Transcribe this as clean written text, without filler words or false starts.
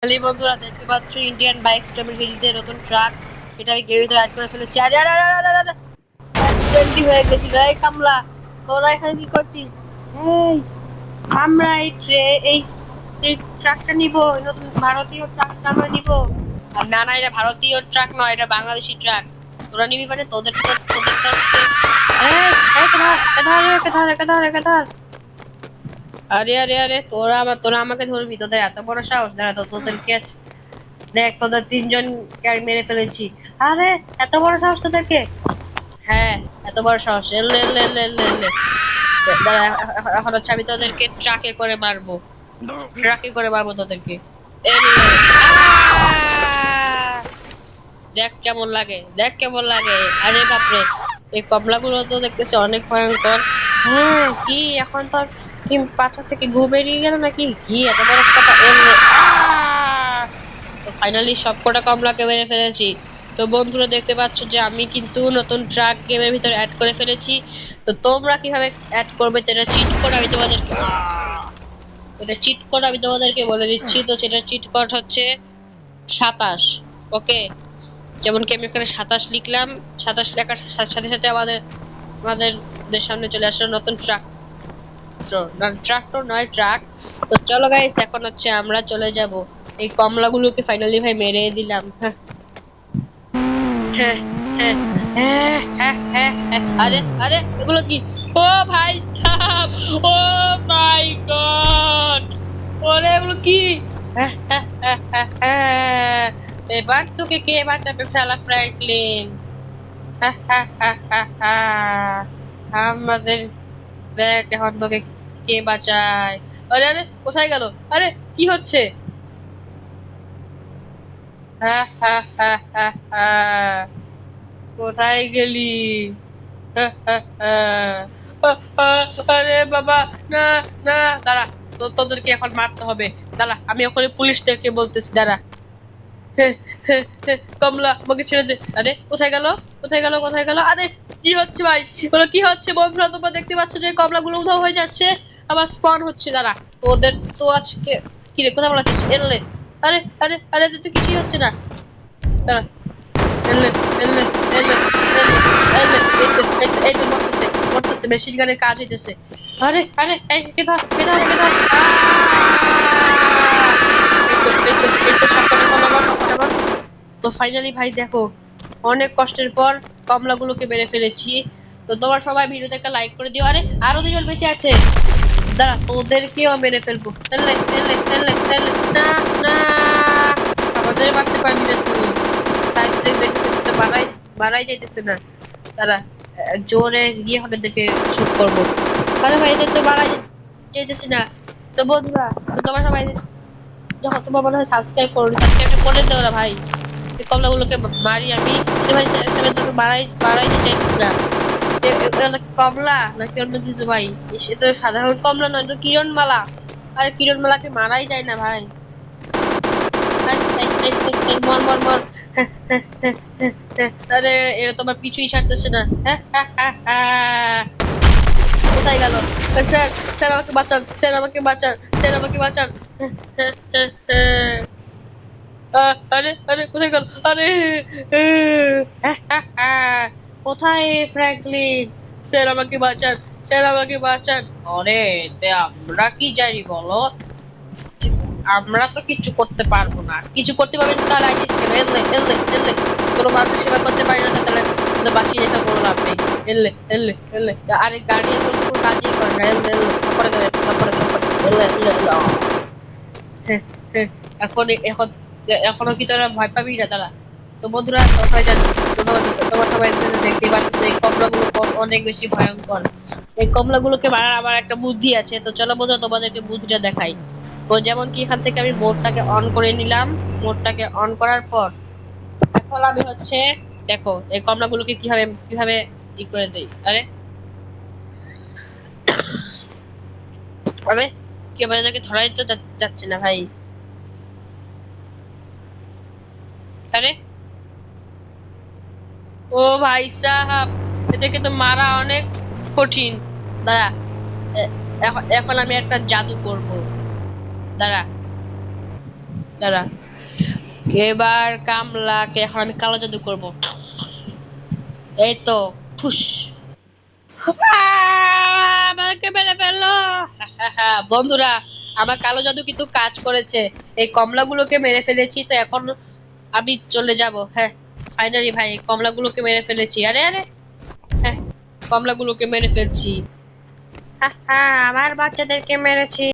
খালি বন্ধুরা দেখতে পাচ্ছ ইন্ডিয়ান বাইক স্টপের ভিডিওতে নতুন ট্রাক এটা আমি গেরিতে অ্যাড করে ফেলেছি। আরে আরে আরে আরে আরে অ্যাক্সিডেন্টই হয়ে গেছিল। এই কামলা, তোরা এখানে কি করছিস? এই আমরা এই এই ট্রাকটা নিব, নতুন ভারতীয় ট্রাকটা আমরা নিব। আর না না, এটা ভারতীয় ট্রাক নয়, এটা বাংলাদেশি ট্রাক। তোরা নিবি মানে তোদের তো আজকে এই এই কে ধর কে ধর কে ধর কে ধর কে ধর। আরে আরে আরে তোরা আমাকে ধরবি? তোদের এত বড় সাহস! দাঁড়া, তোদেরকে দেখ, তোদের তিনজন মেরে ফেলেছি। আরে এত বড় সাহস তোদেরকে! হ্যাঁ, এত বড় সাহস! এলে এলে এলে এলে এলে দাঁড়া, এখন হচ্ছে আমি তোদেরকে ট্রাকে করে মারবো তোদেরকে। এলে দেখ কেমন লাগে, দেখ কেমন লাগে। আরে বাপরে, এই কমলাগুলো তো দেখতেছি অনেক ভয়ঙ্কর। হ্যাঁ, কি এখন তোর কি পাছা থেকে ঘু বেরিয়ে গেল নাকি? কি এত বড় কথা! এলে তো ফাইনালি সবকটা কমলাকে মেরে ফেলেছি। তো বন্ধুরা দেখতে পাচ্ছ যে আমি কিন্তু নতুন ট্রাক গেমের ভিতরে অ্যাড করে ফেলেছি। তো তোমরা কিভাবে অ্যাড করবে এটা চিট কোড আমি তোমাদেরকে বলে দিচ্ছি। তো সেটা চিট কোড হচ্ছে 27। ওকে, যেমন কি আমি এখানে 27 লিখলাম। 27 লেখার সাথে সাথে আমাদের সামনে চলে আসলো নতুন ট্রাক্টর নয়, ট্রাক। তো চলো গাইস, এখন হচ্ছে আমরা চলে যাব। এই কমলাগুলোকে ফাইনালি ভাই মেরে দিলাম। হ্যাঁ হ্যাঁ হ্যাঁ হ্যাঁ হ্যাঁ হ্যাঁ হ্যাঁ। আরে আরে, এগুলো কি? ও ভাই সাহেব, ও মাই গড! ওরে এগুলো কি? হ্যাঁ হ্যাঁ হ্যাঁ হ্যাঁ হ্যাঁ। এবার তোকে কে বাঁচাবে ফেলা ফ্র্যাঙ্কলিন? হ্যাঁ হ্যাঁ হ্যাঁ হ্যাঁ হ্যাঁ। আমাদের দেখ এখন তোকে কে বাঁচায়। আরে আরে, কোথায় গেল? আরে কি হচ্ছে? হ্যাঁ হ্যাঁ হ্যাঁ হ্যাঁ হ্যাঁ। কোথায় গেলি? হ্যাঁ হ্যাঁ হ্যাঁ। আরে বাবা, না না, দাঁড়া, তোদেরকে এখন মারতে হবে। দাঁড়া, আমি ওখানে পুলিশদেরকে বলতেছি, দাঁড়া। কমলা, আমাকে ছেড়ে দে। আরে কোথায় গেল? কোথায় গেল? কোথায় গেল? আরে কি হচ্ছে ভাই? বলো কি হচ্ছে? বন্ধুরা তোমরা দেখতে পাচ্ছ যে কমলা গুলো উধাও হয়ে যাচ্ছে, আবার স্পন হচ্ছে। দাঁড়া, ওদের তো আজকে কি রে, কোথায় বলাচ্ছিস? এলে আরে আরে আরে, তো কিছুই হচ্ছে না। দাঁড়া, এলে এলে এলে এলে এলে, এই তো মরতেছে মরতেছে, মেশিন গানের কাজ হইতেছে। আরে আরে, এই কে ধর কে ধর কে ধর। এই তো সবকটা কমলা, সবকটা বল। তো ফাইনালি ভাই দেখো, অনেক কষ্টের পর কমলাগুলোকে মেরে ফেলেছি। তো তোমরা সবাই ভিডিওতে একটা লাইক করে দিও। আরে আরো দুজন বেঁচে আছে, দাঁড়া তোদেরকেও মেরে ফেলবো। এলে এলে এলে এলে, না না, আমাদের মারতে পারবি না তুই। তাই তো দেখতেছি তুই তো মারাই যাইতেছে না। দাঁড়া, জোরে গিয়ে ওদেরকে শুট করবো। আরে ভাই, এদের তো মারা যাইতেছে না। তো বন্ধুরা, তো তোমরা সবাই যখন তোমার মনে হয় সাবস্ক্রাইবটা করে দাও না ভাই। এই কমলাগুলোকে মারি আমি। কিন্তু ভাই সেভেন তো বাড়াই চাইছি না। কমলা নাকি অন্য কিছু ভাই? সে তো সাধারণ কমলা নয়, তো কিরণমালা। আরে কিরণমালাকে মারাই যায় না ভাই। মর মর মর। আরে এরা তোমার পিছুই ছাড়তেছে না। কোথায় গেল? স্যার, স্যার আমাকে বাঁচান, স্যার আমাকে বাঁচান, স্যার আমাকে বাঁচান। আরে আরে, কোথায় গেল? আরে কোথায় ফ্র্যাঙ্কলিন? স্যার আমাকে বাঁচান, স্যার আমাকে বাঁচান। আরে এতে আমরা কি জানি বলো? আমরা তো কিছু করতে পারবো না। কিছু করতে পারবে না তাহলে আইছিস কেন? এলে কোনো মানুষের সেবা করতে পারি না, তাহলে তোদের বাঁচিয়ে যেতে কোনো লাভ নেই। এলে আরে গার্ডিয়ান বলতে কোনো কাজই করে না। এলে সপরে গেলে সপরে এলে হ্যাঁ হ্যাঁ। এখন এখনো কি তোরা ভয় পাবি না? তারা তো বন্ধুরা সবাই যাচ্ছে। তোমার সবাই দেখতে পাচ্ছ এই কমলাগুলো অনেক বেশি ভয়ঙ্কর। এই কমলাগুলোকে মারার আমার একটা বুদ্ধি আছে। তো চলো বন্ধুরা, তোমাদেরকে বুদ্ধিটা দেখাই। তো যেমন কি এখান থেকে আমি মোডটাকে অন করে নিলাম। মোডটাকে অন করার পর এখন আমি হচ্ছে, দেখো এই কমলাগুলোকে কিভাবে কিভাবে ই করে দেই। আরে আরে, কি আবার এদেরকে ধরাই তো যাচ্ছে না ভাই। আরে ও ভাই সাহাব, এদেরকে তো মারা অনেক কঠিন। দাঁড়া, এখন আমি একটা জাদু করব। দাঁড়া, দাঁড়া, এবার কামলাকে এখন আমি কালো জাদু করব। এই তো, ফুস। আমাকে মেরে ফেললো। বন্ধুরা, আমার কালো জাদু কিন্তু কাজ করেছে। এই কমলাগুলোকে মেরে ফেলেছি, তো এখন আমি চলে যাব। হ্যাঁ, ফাইনালি ভাই, এই কমলাগুলোকে মেরে ফেলেছি। আরে আরে, হ্যাঁ, কমলাগুলোকে মেরে ফেলছি। আমার বাচ্চাদেরকে মেরেছি।